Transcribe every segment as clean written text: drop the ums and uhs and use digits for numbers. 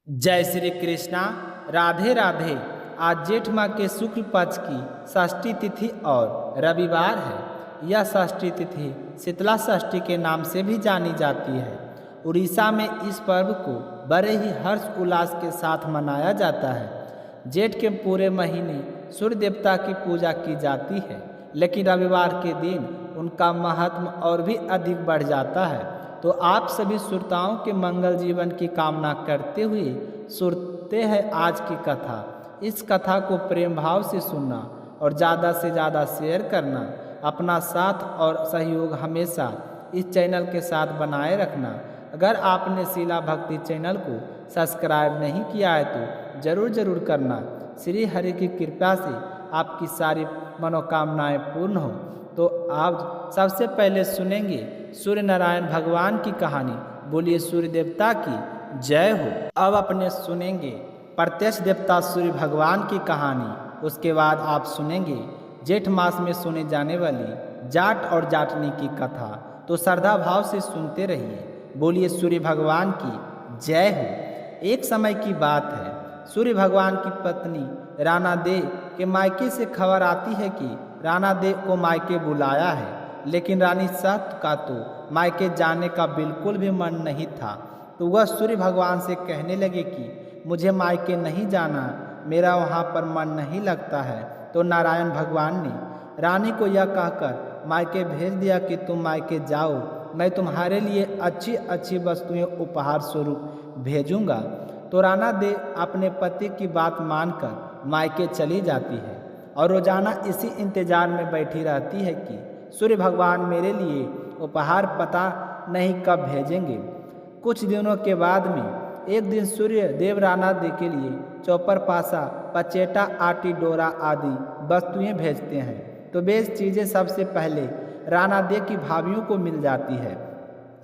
जय श्री कृष्णा। राधे राधे। आज जेठ माह के शुक्ल पक्ष की षष्ठी तिथि और रविवार है। यह षष्ठी तिथि शीतला षष्ठी के नाम से भी जानी जाती है। उड़ीसा में इस पर्व को बड़े ही हर्ष उल्लास के साथ मनाया जाता है। जेठ के पूरे महीने सूर्य देवता की पूजा की जाती है, लेकिन रविवार के दिन उनका महत्व और भी अधिक बढ़ जाता है। तो आप सभी श्रोताओं के मंगल जीवन की कामना करते हुए सुनते हैं आज की कथा। इस कथा को प्रेम भाव से सुनना और ज़्यादा से ज़्यादा शेयर करना। अपना साथ और सहयोग हमेशा इस चैनल के साथ बनाए रखना। अगर आपने शीला भक्ति चैनल को सब्सक्राइब नहीं किया है तो ज़रूर करना। श्री हरि की कृपा से आपकी सारी मनोकामनाएं पूर्ण हो। तो आप सबसे पहले सुनेंगे सूर्य नारायण भगवान की कहानी। बोलिए सूर्य देवता की जय हो। अब अपने सुनेंगे प्रत्यक्ष देवता सूर्य भगवान की कहानी। उसके बाद आप सुनेंगे जेठ मास में सुने जाने वाली जाट और जाटनी की कथा। तो श्रद्धा भाव से सुनते रहिए। बोलिए सूर्य भगवान की जय हो। एक समय की बात है, सूर्य भगवान की पत्नी राणा देव के मायके से खबर आती है कि राणा देव को मायके बुलाया है, लेकिन रानी सत का तो मायके जाने का बिल्कुल भी मन नहीं था। तो वह सूर्य भगवान से कहने लगे कि मुझे मायके नहीं जाना, मेरा वहाँ पर मन नहीं लगता है। तो नारायण भगवान ने रानी को यह कहकर मायके भेज दिया कि तुम मायके जाओ, मैं तुम्हारे लिए अच्छी अच्छी वस्तुएं उपहार स्वरूप भेजूंगा। तो राणा देव अपने पति की बात मानकर मायके चली जाती है और रोजाना इसी इंतजार में बैठी रहती है कि सूर्य भगवान मेरे लिए उपहार पता नहीं कब भेजेंगे। कुछ दिनों के बाद में एक दिन सूर्य देव राणा देव के लिए चौपर पासा, पचेटा, आटी, डोरा आदि वस्तुएं भेजते हैं। तो वे चीज़ें सबसे पहले राणा देव की भाभियों को मिल जाती है।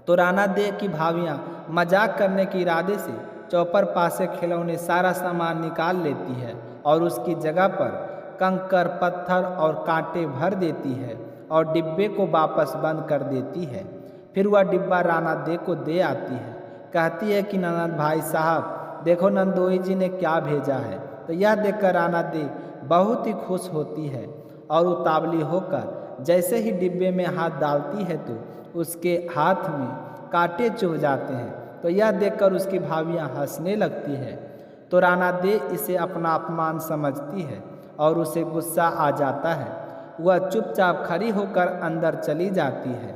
तो राणा देव की भाभियाँ मजाक करने के इरादे से चौपर पासे खिलौने सारा सामान निकाल लेती है और उसकी जगह पर कंकर, पत्थर और कांटे भर देती है और डिब्बे को वापस बंद कर देती है। फिर वह डिब्बा राणा देव को दे आती है। कहती है कि ननद भाई साहब देखो नंदोई जी ने क्या भेजा है। तो यह देखकर राणा देव बहुत ही खुश होती है और उतावली होकर जैसे ही डिब्बे में हाथ डालती है तो उसके हाथ में कांटे चुभ जाते हैं। तो यह देखकर उसकी भाभियाँ हंसने लगती है। तो राणा देव इसे अपना अपमान समझती है और उसे गुस्सा आ जाता है। वह चुपचाप खड़ी होकर अंदर चली जाती है।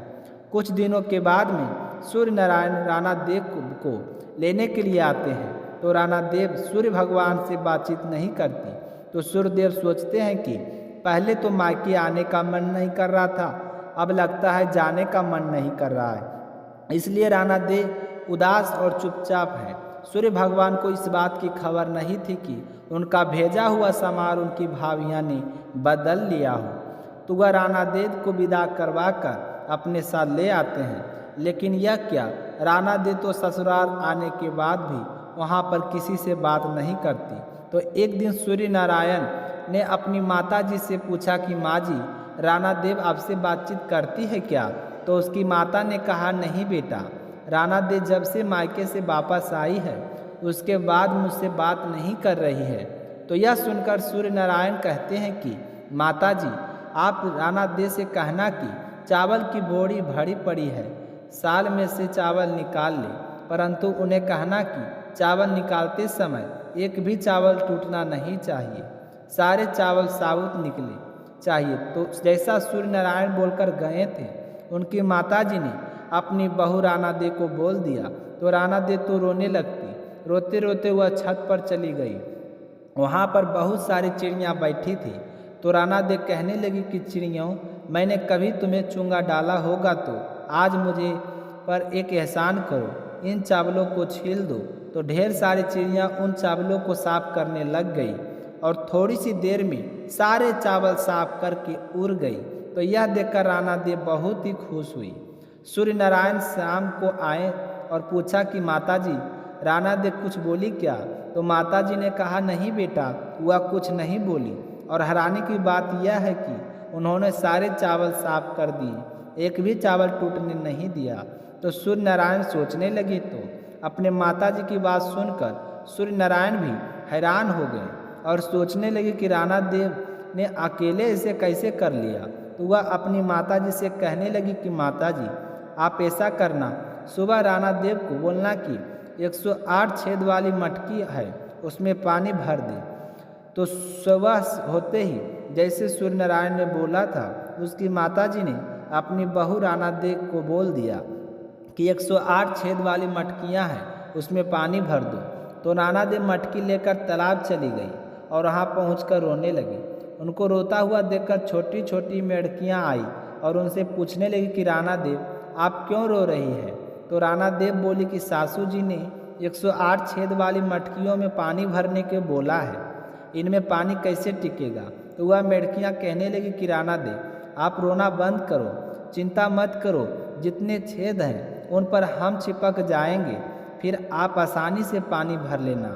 कुछ दिनों के बाद में सूर्य नारायण राणा देव को लेने के लिए आते हैं। तो राणा देव सूर्य भगवान से बातचीत नहीं करती। तो सूर्यदेव सोचते हैं कि पहले तो मायके आने का मन नहीं कर रहा था, अब लगता है जाने का मन नहीं कर रहा है। इसलिए राणा देव उदास और चुपचाप है। सूर्य भगवान को इस बात की खबर नहीं थी कि उनका भेजा हुआ सामान उनकी भाभियाँ ने बदल लिया हो। तो वह राणा देव को विदा करवा कर अपने साथ ले आते हैं। लेकिन यह क्या, राणा देव तो ससुराल आने के बाद भी वहाँ पर किसी से बात नहीं करती। तो एक दिन सूर्य नारायण ने अपनी माता जी से पूछा कि माँ जी, राणा देव आपसे बातचीत करती है क्या? तो उसकी माता ने कहा नहीं बेटा, राणा देव जब से मायके से वापस आई है उसके बाद मुझसे बात नहीं कर रही है। तो यह सुनकर सूर्य नारायण कहते हैं कि माता जी, आप राणा देव से कहना कि चावल की बोरी भरी पड़ी है, साल में से चावल निकाल ले, परंतु उन्हें कहना कि चावल निकालते समय एक भी चावल टूटना नहीं चाहिए, सारे चावल साबुत निकले चाहिए। तो जैसा सूर्य नारायण बोलकर गए थे, उनकी माताजी ने अपनी बहू राणा देव को बोल दिया। तो राणा देव तो रोने लगती। रोते रोते वह छत पर चली गई। वहाँ पर बहुत सारी चिड़ियाँ बैठी थी। तो राणा देव कहने लगी कि चिड़ियों, मैंने कभी तुम्हें चूंगा डाला होगा तो आज मुझे पर एक एहसान करो, इन चावलों को छील दो। तो ढेर सारी चिड़ियाँ उन चावलों को साफ करने लग गई और थोड़ी सी देर में सारे चावल साफ करके उड़ गई। तो यह देखकर राणा देव बहुत ही खुश हुई। सूर्य नारायण शाम को आए और पूछा कि माताजी, राणा देव कुछ बोली क्या? तो माताजी ने कहा नहीं बेटा, वह कुछ नहीं बोली। और हैरानी की बात यह है कि उन्होंने सारे चावल साफ कर दिए, एक भी चावल टूटने नहीं दिया। तो सूर्य नारायण सोचने लगे। तो अपने माताजी की बात सुनकर सूर्य नारायण भी हैरान हो गए और सोचने लगे कि राणा देव ने अकेले इसे कैसे कर लिया। तो वह अपनी माता जी से कहने लगी कि माता जी आप ऐसा करना, सुबह राणा देव को बोलना कि 108 छेद वाली मटकी है, उसमें पानी भर दे। तो सुबह होते ही जैसे सूर्य नारायण ने बोला था, उसकी माताजी ने अपनी बहू राणा देव को बोल दिया कि 108 छेद वाली मटकियां हैं, उसमें पानी भर दो। तो राणा देव मटकी लेकर तालाब चली गई और वहाँ पहुंचकर रोने लगी। उनको रोता हुआ देखकर छोटी छोटी मेढकियाँ आई और उनसे पूछने लगी कि राणा देव आप क्यों रो रही है। तो राणा देव बोली कि सासू जी ने 108 छेद वाली मटकियों में पानी भरने के बोला है, इनमें पानी कैसे टिकेगा। तो वह मेढकियाँ कहने लगी कि राणा देव आप रोना बंद करो, चिंता मत करो, जितने छेद हैं उन पर हम चिपक जाएंगे, फिर आप आसानी से पानी भर लेना।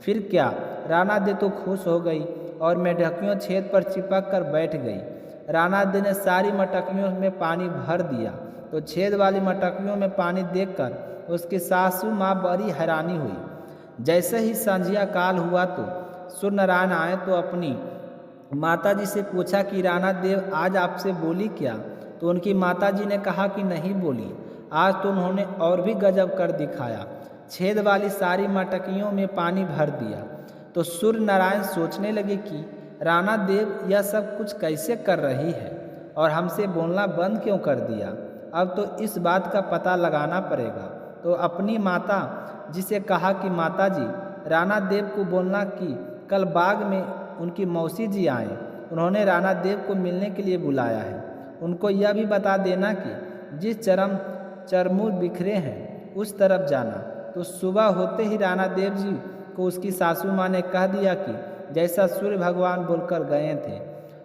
फिर क्या, राणा देव तो खुश हो गई और मेढकियों छेद पर चिपक कर बैठ गई। राणा देव ने सारी मटकियों में पानी भर दिया। तो छेद वाली मटकियों में पानी देखकर उसकी सासू माँ बड़ी हैरानी हुई। जैसे ही संझिया काल हुआ तो सूर्य नारायण आए तो अपनी माता जी से पूछा कि राणा देव आज आपसे बोली क्या। तो उनकी माता जी ने कहा कि नहीं बोली, आज तो उन्होंने और भी गजब कर दिखाया, छेद वाली सारी मटकियों में पानी भर दिया। तो सूर्य नारायण सोचने लगे कि राणा देव यह सब कुछ कैसे कर रही है और हमसे बोलना बंद क्यों कर दिया। अब तो इस बात का पता लगाना पड़ेगा। तो अपनी माता जी से कहा कि माता जी राणा देव को बोलना कि कल बाग में उनकी मौसी जी आए, उन्होंने राणा देव को मिलने के लिए बुलाया है। उनको यह भी बता देना कि जिस चरमूर बिखरे हैं उस तरफ जाना। तो सुबह होते ही राणा देव जी को उसकी सासू माँ ने कह दिया कि जैसा सूर्य भगवान बोलकर गए थे।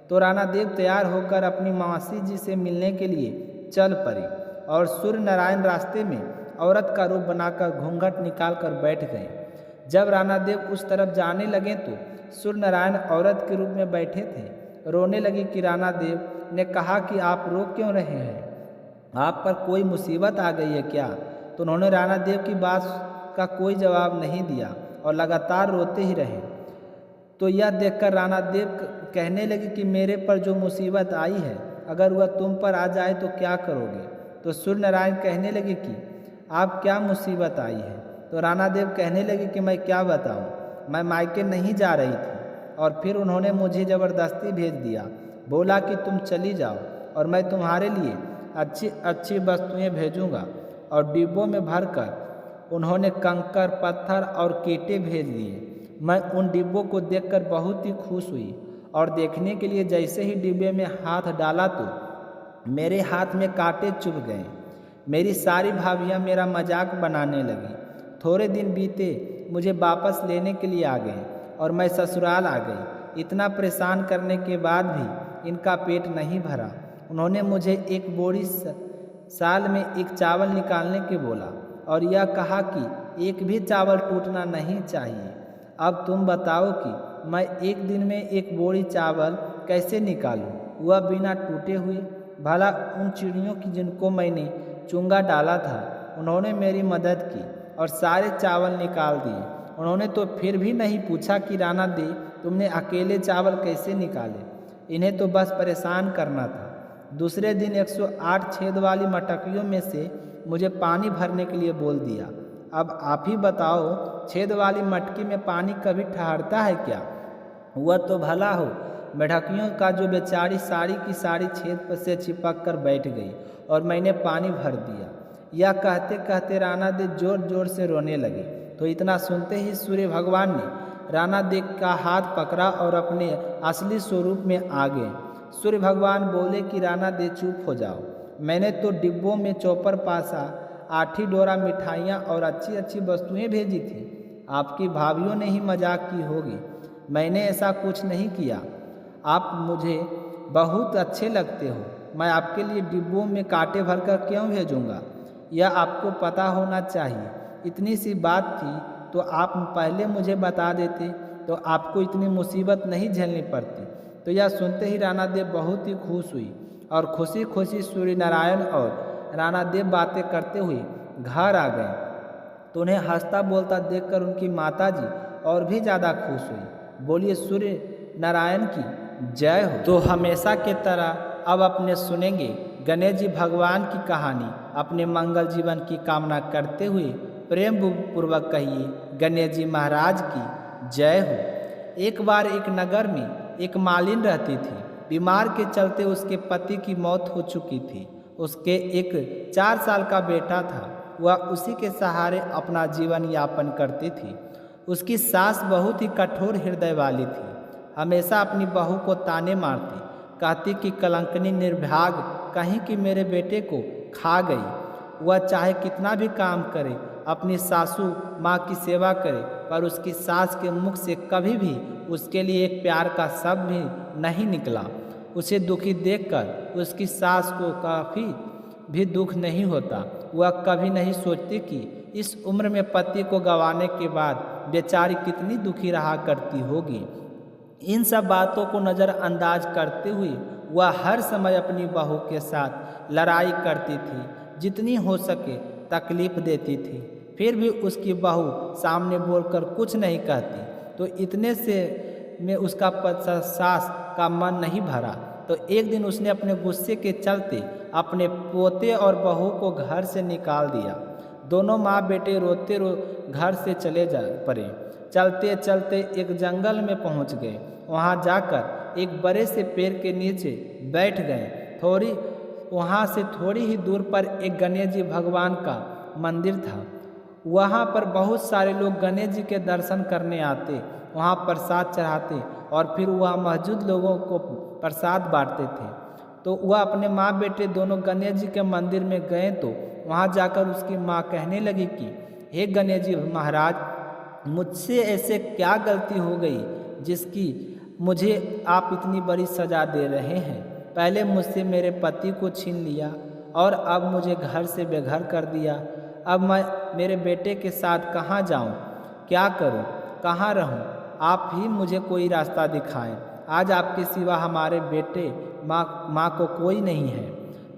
तो राणा देव तैयार होकर अपनी मौसी जी से मिलने के लिए चल पड़े और सूर्य नारायण रास्ते में औरत का रूप बनाकर घूंघट निकाल कर बैठ गए। जब राणा देव उस तरफ जाने लगे तो सूर्य नारायण औरत के रूप में बैठे थे। रोने लगी कि राणा देव ने कहा कि आप रो क्यों रहे हैं, आप पर कोई मुसीबत आ गई है क्या। तो उन्होंने राणा देव की बात का कोई जवाब नहीं दिया और लगातार रोते ही रहे। तो यह देखकर राणा देव कहने लगे कि मेरे पर जो मुसीबत आई है, अगर वह तुम पर आ जाए तो क्या करोगे। तो सूर्य नारायण कहने लगे कि आप क्या मुसीबत आई है। तो राणा देव कहने लगे कि मैं क्या बताऊं, मैं मायके नहीं जा रही थी और फिर उन्होंने मुझे ज़बरदस्ती भेज दिया, बोला कि तुम चली जाओ और मैं तुम्हारे लिए अच्छी अच्छी वस्तुएं भेजूंगा। और डिब्बों में भरकर उन्होंने कंकर पत्थर और कीटे भेज दिए। मैं उन डिब्बों को देखकर बहुत ही खुश हुई और देखने के लिए जैसे ही डिब्बे में हाथ डाला तो मेरे हाथ में कांटे चुभ गए। मेरी सारी भाभियाँ मेरा मजाक बनाने लगी। थोड़े दिन बीते, मुझे वापस लेने के लिए आ गए और मैं ससुराल आ गई। इतना परेशान करने के बाद भी इनका पेट नहीं भरा। उन्होंने मुझे एक बोरी साल में एक चावल निकालने के बोला और यह कहा कि एक भी चावल टूटना नहीं चाहिए। अब तुम बताओ कि मैं एक दिन में एक बोरी चावल कैसे निकालूं, वह बिना टूटे हुए। भला उन चिड़ियों की जिनको मैंने चुंगा डाला था, उन्होंने मेरी मदद की और सारे चावल निकाल दिए। उन्होंने तो फिर भी नहीं पूछा कि राणा देव तुमने अकेले चावल कैसे निकाले। इन्हें तो बस परेशान करना था। दूसरे दिन 108 छेद वाली मटकियों में से मुझे पानी भरने के लिए बोल दिया। अब आप ही बताओ, छेद वाली मटकी में पानी कभी ठहरता है क्या। वह तो भला हो मेढकियों का जो बेचारी साड़ी की साड़ी छेद पर से चिपक कर बैठ गई और मैंने पानी भर दिया। यह कहते कहते राणा देव जोर जोर से रोने लगे। तो इतना सुनते ही सूर्य भगवान ने राणा देव का हाथ पकड़ा और अपने असली स्वरूप में आ गए। सूर्य भगवान बोले कि राणा देव चुप हो जाओ, मैंने तो डिब्बों में चौपर पासा, आठी डोरा मिठाइयाँ और अच्छी अच्छी वस्तुएं भेजी थी। आपकी भाभीियों ने ही मजाक की होगी, मैंने ऐसा कुछ नहीं किया। आप मुझे बहुत अच्छे लगते हो, मैं आपके लिए डिब्बों में कांटे भरकर क्यों भेजूंगा, यह आपको पता होना चाहिए। इतनी सी बात थी तो आप पहले मुझे बता देते तो आपको इतनी मुसीबत नहीं झेलनी पड़ती। तो यह सुनते ही राणा देव बहुत ही खुश हुई और खुशी खुशी सूर्य नारायण और राणा देव बातें करते हुए घर आ गए। तो उन्हें हंसता बोलता देखकर उनकी माताजी और भी ज़्यादा खुश हुई। बोलिए सूर्य नारायण की जय हो। तो हमेशा के तरह अब अपने सुनेंगे गणेश जी भगवान की कहानी। अपने मंगल जीवन की कामना करते हुए प्रेम पूर्वक कहिए गणेश जी महाराज की जय हो। एक बार एक नगर में एक मालिन रहती थी। बीमार के चलते उसके पति की मौत हो चुकी थी। उसके एक 4 साल का बेटा था। वह उसी के सहारे अपना जीवन यापन करती थी। उसकी सास बहुत ही कठोर हृदय वाली थी। हमेशा अपनी बहू को ताने मारती, कहती कि कलंकनी निर्भाग कहीं कि मेरे बेटे को खा गई। वह चाहे कितना भी काम करे, अपनी सासू माँ की सेवा करे, पर उसकी सास के मुख से कभी भी उसके लिए एक प्यार का शब्द भी नहीं निकला। उसे दुखी देखकर उसकी सास को काफ़ी भी दुख नहीं होता। वह कभी नहीं सोचती कि इस उम्र में पति को गंवाने के बाद बेचारी कितनी दुखी रहा करती होगी। इन सब बातों को नज़रअंदाज करते हुए वह हर समय अपनी बहू के साथ लड़ाई करती थी, जितनी हो सके तकलीफ देती थी। फिर भी उसकी बहू सामने बोलकर कुछ नहीं कहती, तो इतने से में उसका सास का मन नहीं भरा। तो एक दिन उसने अपने गुस्से के चलते अपने पोते और बहू को घर से निकाल दिया। दोनों माँ बेटे रोते घर से चले जा पड़े। चलते चलते एक जंगल में पहुंच गए। वहां जाकर एक बड़े से पेड़ के नीचे बैठ गए। वहां से थोड़ी ही दूर पर एक गणेश जी भगवान का मंदिर था। वहां पर बहुत सारे लोग गणेश जी के दर्शन करने आते, वहां प्रसाद चढ़ाते और फिर वह मौजूद लोगों को प्रसाद बांटते थे। तो वह अपने माँ बेटे दोनों गणेश जी के मंदिर में गए। तो वहां जाकर उसकी माँ कहने लगी कि हे गणेश जी महाराज, मुझसे ऐसे क्या गलती हो गई जिसकी मुझे आप इतनी बड़ी सज़ा दे रहे हैं। पहले मुझसे मेरे पति को छीन लिया और अब मुझे घर से बेघर कर दिया। अब मैं मेरे बेटे के साथ कहाँ जाऊँ, क्या करूँ, कहाँ रहूँ? आप ही मुझे कोई रास्ता दिखाएं। आज आपके सिवा हमारे बेटे माँ को कोई नहीं है।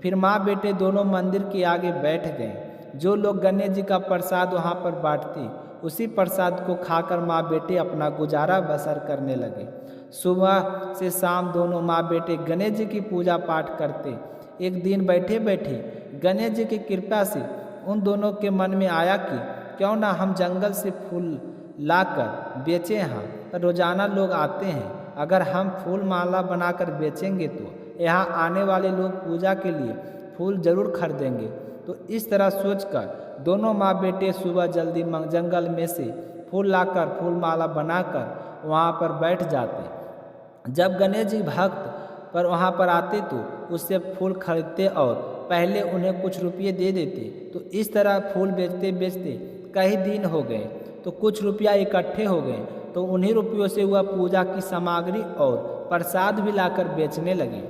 फिर माँ बेटे दोनों मंदिर के आगे बैठ गए। जो लोग गणेश जी का प्रसाद वहाँ पर बांटते, उसी प्रसाद को खाकर माँ बेटे अपना गुजारा बसर करने लगे। सुबह से शाम दोनों माँ बेटे गणेश जी की पूजा पाठ करते। एक दिन बैठे बैठे गणेश जी की कृपा से उन दोनों के मन में आया कि क्यों ना हम जंगल से फूल लाकर बेचें। यहाँ पर रोजाना लोग आते हैं, अगर हम फूल माला बनाकर बेचेंगे तो यहाँ आने वाले लोग पूजा के लिए फूल जरूर खरीदेंगे। तो इस तरह सोचकर दोनों माँ बेटे सुबह जल्दी जंगल में से फूल लाकर फूल माला बनाकर वहाँ पर बैठ जाते। जब गणेश जी भक्त पर वहाँ पर आते तो उससे फूल खरीदते और पहले उन्हें कुछ रुपये दे देते। तो इस तरह फूल बेचते बेचते कई दिन हो गए, तो कुछ रुपया इकट्ठे हो गए। तो उन्हीं रुपयों से वह पूजा की सामग्री और प्रसाद भी लाकर बेचने लगे।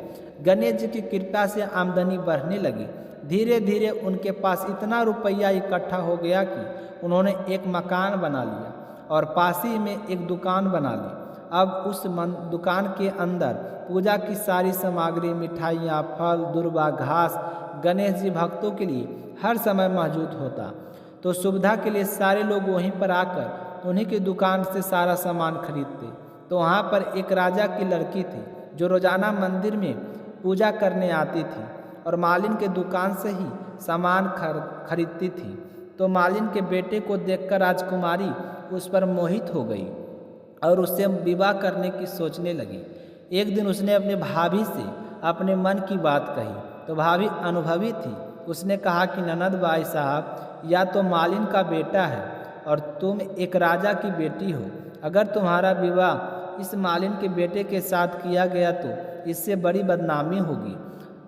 गणेश जी की कृपा से आमदनी बढ़ने लगी। धीरे धीरे उनके पास इतना रुपया इकट्ठा हो गया कि उन्होंने एक मकान बना लिया और पास ही में एक दुकान बना ली। अब उस दुकान के अंदर पूजा की सारी सामग्री, मिठाइयाँ, फल, दुर्वा, घास गणेश जी भक्तों के लिए हर समय मौजूद होता। तो सुविधा के लिए सारे लोग वहीं पर आकर उन्हीं की दुकान से सारा सामान खरीदते। तो वहाँ पर एक राजा की लड़की थी जो रोजाना मंदिर में पूजा करने आती थी और मालिन के दुकान से ही सामान खरीदती थी। तो मालिन के बेटे को देखकर राजकुमारी उस पर मोहित हो गई और उससे विवाह करने की सोचने लगी। एक दिन उसने अपने भाभी से अपने मन की बात कही। तो भाभी अनुभवी थी। उसने कहा कि ननद भाई साहब, या तो मालिन का बेटा है और तुम एक राजा की बेटी हो। अगर तुम्हारा विवाह इस मालिन के बेटे के साथ किया गया तो इससे बड़ी बदनामी होगी।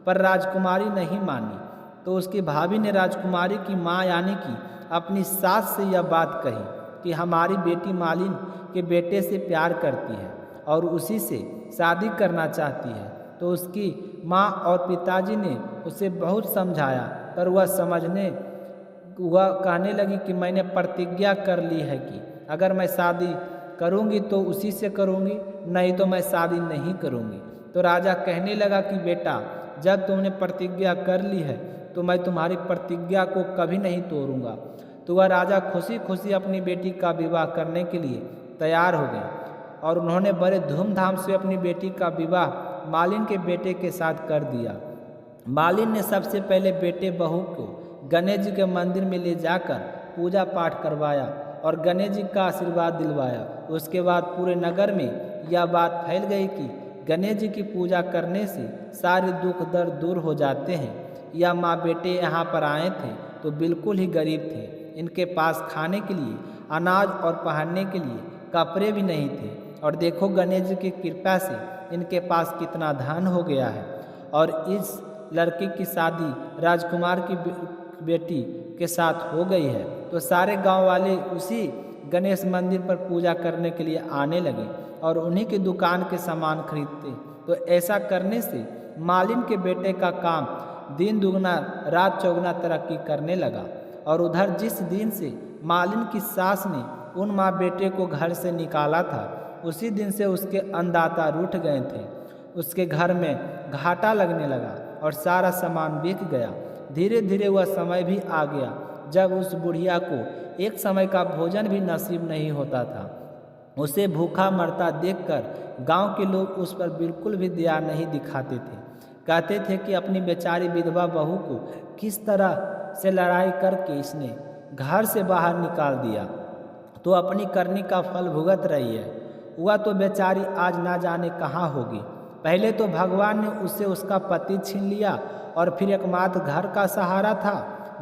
पर राजकुमारी नहीं मानी। तो उसकी भाभी ने राजकुमारी की माँ यानी कि अपनी सास से यह बात कही कि हमारी बेटी मालिन के बेटे से प्यार करती है और उसी से शादी करना चाहती है। तो उसकी माँ और पिताजी ने उसे बहुत समझाया, पर वह कहने लगी कि मैंने प्रतिज्ञा कर ली है कि अगर मैं शादी करूंगी तो उसी से करूंगी, नहीं तो मैं शादी नहीं करूंगी। तो राजा कहने लगा कि बेटा, जब तुमने प्रतिज्ञा कर ली है तो मैं तुम्हारी प्रतिज्ञा को कभी नहीं तोड़ूंगा। तो वह राजा खुशी खुशी अपनी बेटी का विवाह करने के लिए तैयार हो गए और उन्होंने बड़े धूमधाम से अपनी बेटी का विवाह मालिन के बेटे के साथ कर दिया। मालिन ने सबसे पहले बेटे बहू को गणेश जी के मंदिर में ले जाकर पूजा पाठ करवाया और गणेश जी का आशीर्वाद दिलवाया। उसके बाद पूरे नगर में यह बात फैल गई कि गणेश जी की पूजा करने से सारे दुख दर्द दूर हो जाते हैं। यह माँ बेटे यहाँ पर आए थे तो बिल्कुल ही गरीब थे। इनके पास खाने के लिए अनाज और पहनने के लिए कपड़े भी नहीं थे और देखो गणेश जी की कृपा से इनके पास कितना धन हो गया है। और इस लड़के की शादी राजकुमार की बेटी के साथ हो गई है। तो सारे गांव वाले उसी गणेश मंदिर पर पूजा करने के लिए आने लगे और उन्हीं की दुकान के सामान खरीदते। तो ऐसा करने से मालिन के बेटे का काम दिन दुगना रात चौगुना तरक्की करने लगा। और उधर जिस दिन से मालिन की सास ने उन माँ बेटे को घर से निकाला था उसी दिन से उसके अन्नदाता रूठ गए थे। उसके घर में घाटा लगने लगा और सारा सामान बिक गया। धीरे धीरे वह समय भी आ गया जब उस बुढ़िया को एक समय का भोजन भी नसीब नहीं होता था। उसे भूखा मरता देखकर गांव के लोग उस पर बिल्कुल भी दया नहीं दिखाते थे। कहते थे कि अपनी बेचारी विधवा बहू को किस तरह से लड़ाई करके इसने घर से बाहर निकाल दिया तो अपनी करनी का फल भुगत रही है। वह तो बेचारी आज ना जाने कहाँ होगी। पहले तो भगवान ने उससे उसका पति छीन लिया और फिर एकमात्र घर का सहारा था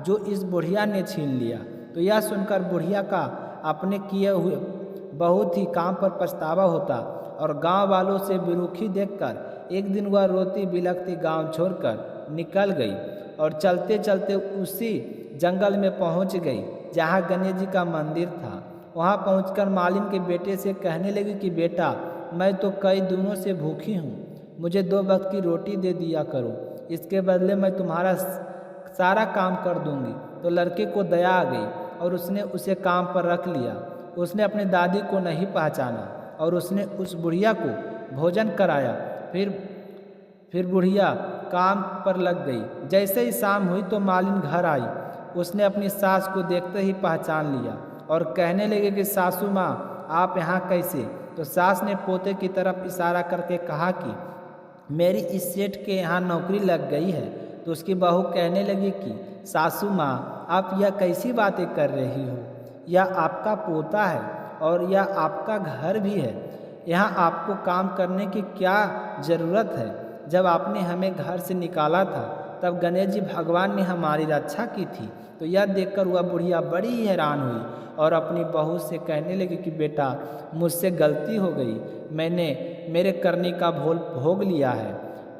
जो इस बुढ़िया ने छीन लिया। तो यह सुनकर बुढ़िया का अपने किए हुए बहुत ही काम पर पछतावा होता और गांव वालों से बेरुखी देखकर एक दिन वह रोती बिलखती गांव छोड़कर निकल गई और चलते चलते उसी जंगल में पहुंच गई जहां गणेश जी का मंदिर था। वहां पहुंचकर मालिन के बेटे से कहने लगी कि बेटा, मैं तो कई दिनों से भूखी हूँ, मुझे 2 वक्त की रोटी दे दिया करो, इसके बदले मैं तुम्हारा सारा काम कर दूंगी। तो लड़के को दया आ गई और उसने उसे काम पर रख लिया। उसने अपनी दादी को नहीं पहचाना और उसने उस बुढ़िया को भोजन कराया। फिर बुढ़िया काम पर लग गई। जैसे ही शाम हुई तो मालिन घर आई। उसने अपनी सास को देखते ही पहचान लिया और कहने लगे कि सासू माँ, आप यहाँ कैसे? तो सास ने पोते की तरफ इशारा करके कहा कि मेरी इस सेठ के यहाँ नौकरी लग गई है। तो उसकी बहू कहने लगी कि सासू माँ, आप यह कैसी बातें कर रही हो? यह आपका पोता है और यह आपका घर भी है। यहाँ आपको काम करने की क्या ज़रूरत है? जब आपने हमें घर से निकाला था तब गणेश जी भगवान ने हमारी रक्षा की थी। तो यह देखकर वह बुढ़िया बड़ी ही हैरान हुई और अपनी बहू से कहने लगी कि बेटा, मुझसे गलती हो गई, मैंने मेरे करने का भोग लिया है।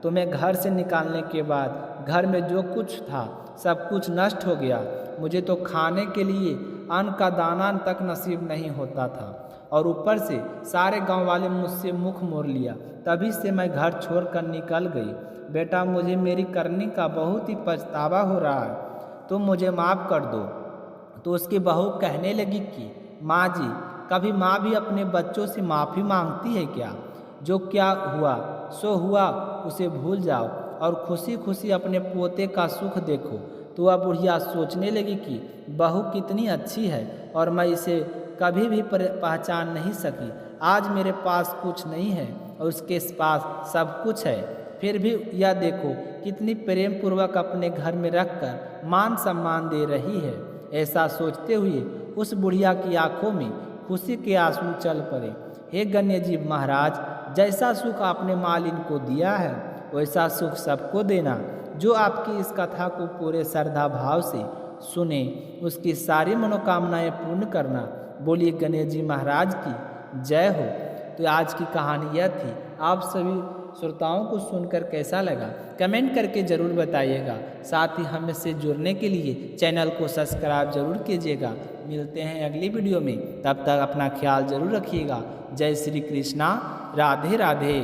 तुम्हें घर से निकालने के बाद घर में जो कुछ था सब कुछ नष्ट हो गया। मुझे तो खाने के लिए अन्न का दाना तक नसीब नहीं होता था और ऊपर से सारे गांव वाले मुझसे मुख मोड़ लिया। तभी से मैं घर छोड़कर निकल गई। बेटा, मुझे मेरी करने का बहुत ही पछतावा हो रहा है, तुम मुझे माफ़ कर दो। तो उसकी बहू कहने लगी कि माँ जी, कभी माँ भी अपने बच्चों से माफ़ी मांगती है क्या? जो क्या हुआ सो हुआ, उसे भूल जाओ और खुशी खुशी अपने पोते का सुख देखो। तो वह बुढ़िया सोचने लगी कि बहू कितनी अच्छी है और मैं इसे कभी भी पहचान नहीं सकी। आज मेरे पास कुछ नहीं है और उसके पास सब कुछ है, फिर भी यह देखो कितनी प्रेम पूर्वक अपने घर में रखकर मान सम्मान दे रही है। ऐसा सोचते हुए उस बुढ़िया की आंखों में खुशी के आंसू चल पड़े। हे गणेश जी महाराज, जैसा सुख आपने मालिन को दिया है वैसा सुख सबको देना। जो आपकी इस कथा को पूरे श्रद्धा भाव से सुने उसकी सारी मनोकामनाएं पूर्ण करना। बोलिए गणेश जी महाराज की जय हो। तो आज की कहानी यह थी। आप सभी श्रोताओं को सुनकर कैसा लगा कमेंट करके ज़रूर बताइएगा। साथ ही हमसे जुड़ने के लिए चैनल को सब्सक्राइब जरूर कीजिएगा। मिलते हैं अगली वीडियो में, तब तक अपना ख्याल जरूर रखिएगा। जय श्री कृष्णा, राधे राधे।